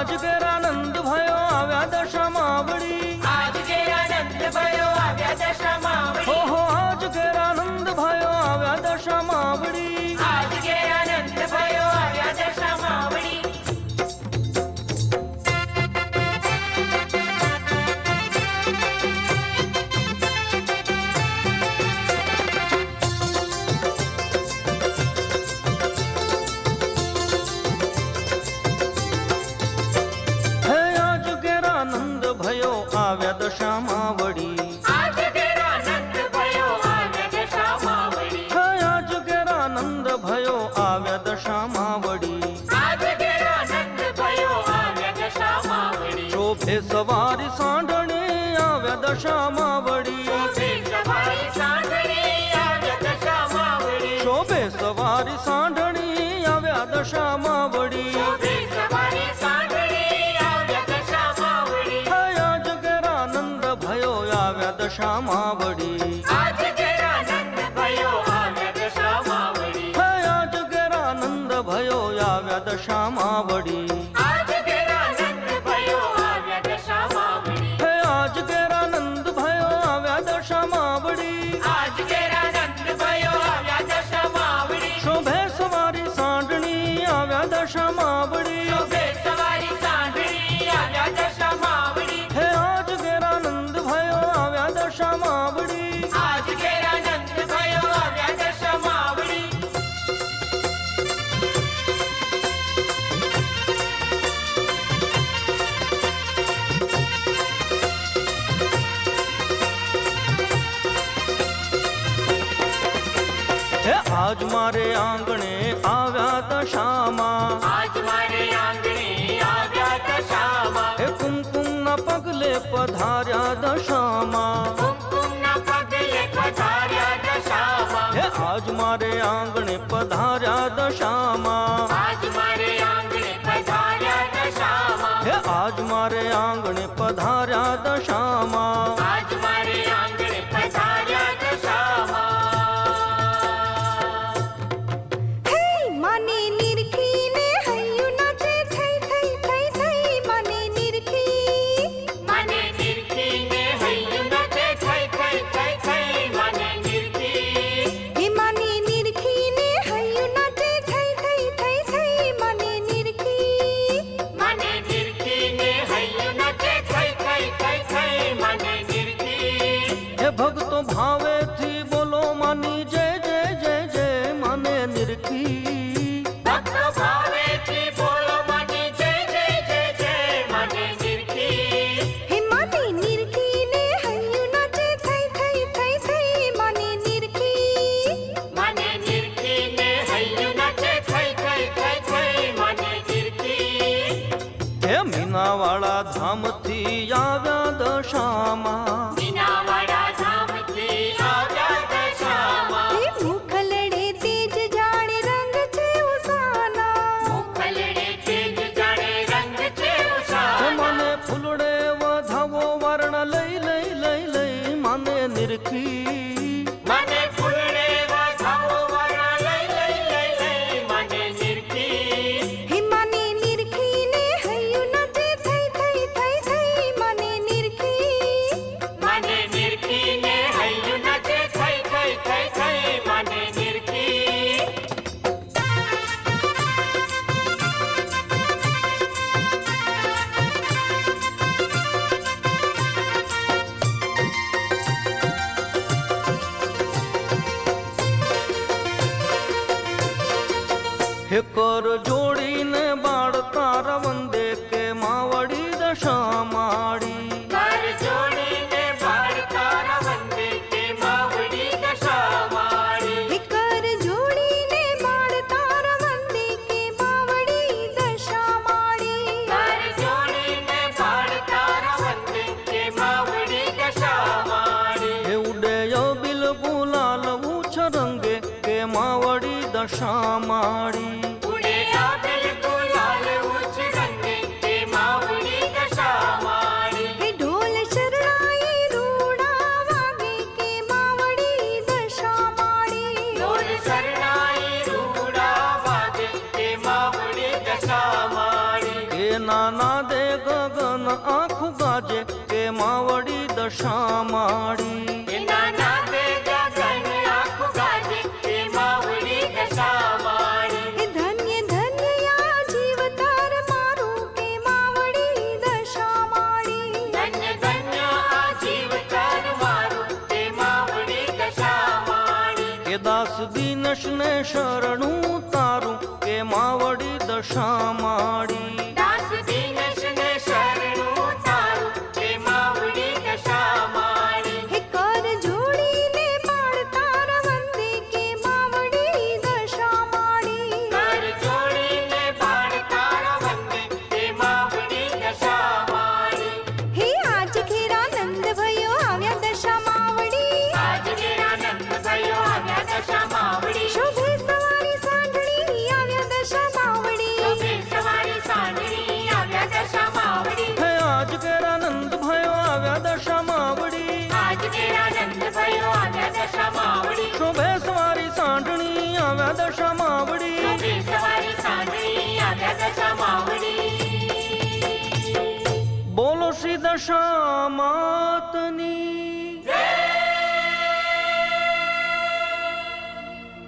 आज गेरानंद भयो आव्या दशा मावडी आज गेरानंद भयो आव्या दशा मावडी हो आज गेरानंद भयो आव्या दशा मावडी आज गेरानंद भयो आव्या दशा मावडी आव्या दशा मावडी आज गेरानंद भयो आव्या दशा मावडी आज गेरानंद भयो आव्या दशा मावडी आज गेरानंद भयो आव्या दशा मावडी शोभे सवारी सांडणे आव्या दशा मावडी शोभे सवारी सांडणी आव्या दशा मावडी शोभे सवारी सांडणी आव्या दशा मावडी शोभे सवारी सांडणी आव्या दशा मावडी आज गेरानंद भयो आव्या दशा मावडी आज गेरानंद भयो आव्या दशा मावडी आज गेरानंद भयो आव्या दशा मावडी आज गेरानंद भयो आव्या दशा मावडी आज गेरानंद भयो आव्या दशा मावडी आज गेरानंद भयो आव्या दशा मावडी शोभे सवारी सांडणी आव्या दशा मावडी शोभे सवारी सांडणी आव्या दशा मावडी आज गेरानंद भयो आव्या दशा मावडी आज गेरानंद भयो आव्या दशा मावडी आज मारे आंगणे आव्या दशामा आज मारे आंगणे आव्या दशामा कुमकुम न पगले पधार्या दशामा कुमकुम न पगले पधार्या दशामा आज मारे आंगणे पधार्या दशामा आज मारे आंगणे पधार्या दशामा आज मारे आंगणे पधार्या दशामा आज मारे आंगणे पधार्या दशामा माने निरखीने हयू नाचे थई थई थई थई माने निरखी माने निरखीने हयू नाचे थई थई थई थई माने निरखी हे माने निरखीने हयू नाचे थई थई थई थई माने निरखी माने निरखीने हयू नाचे थई थई थई थई माने निरखी हे भक्तो भावे थी बोलो मानी जय जय जय जय माने निरखी भक्त भावे थी बोलो मानी जय जय जय जय माने निरखी हे माने निरखीने हयू नाचे थई थई थई थई माने निरखी माने निरखीने हयू नाचे थई थई थई थई माने निरखी हे मीनावाड़ा धाम थी आव्या दशामा मीनावाड़ा धाम थी आव्या दशामा हे मुखलड़े तेज जाने रंग छे उसाना मुखलड़े तेज जाने रंग छे उषा माने फूलड़े वधावो वर्ण लई लई लई लई माने निरखी माने फूलड़े वधावो वर्ण लई लई लई लई माने निरखी हे माने निरखीने हयू नाचे थई थई थई थई माने निरखी माने निरखीने हयू नाचे थई थई थई थई माने निरखी हे कर जोड़ी ने बाड़ तार वंदे के मावड़ी दशा माड़ी कर जोड़ीने बाड़ तारा वंदे के मावड़ी दशा माड़ी हे कर जोड़ीने बाड़ तार वंदे के मावड़ी दशा माड़ी कर जोड़ीने बाड़ तारा वंदे के मावड़ी दशा माड़ी हे उडे यो बिल गुलाल ऊंच रंगे के मावड़ी दशा माड़ी उड़े आ बिल्कुल लाल उच्च रंगे के मावड़ी दशा माड़ी हे ढोल शरणाई रूड़ा वागे के मावड़ी दशा माड़ी ढोल शरणाई रूड़ा वागे के मावड़ी दशा माड़ी के नाना દીનેશને શરણું તારું કે માવડી દશા માડી દાસ દિનેશને શરણું તારું કે માવડી દશા માડી હે કર જોડીને બાળ તારા વંદે કે માવડી દશા માડી કર જોડીને બાળ તારા વંદે કે માવડી દશા માડી હે આજ ઘેરા નંદ ભયો આવ્યા દશા માવડી આજ ઘેરા નંદ ભયો આવ્યા દશા માવડી શોભે સવારી સાંઢણી આવ્યા દશા માવડી શોભે સવારી સાંઢણી આવ્યા દશા માવડી હે આજ કેરા નંદ ભયો આવ્યા દશા માવડી આજ ઘેરા નંદ ભયો આવ્યા દશા માવડી શોભે સવારી સાંઢણી આવ્યા દશા માવડી શોભે સવારી સાંઢણી આવ્યા દશા માવડી બોલો શ્રી દશા માતની જય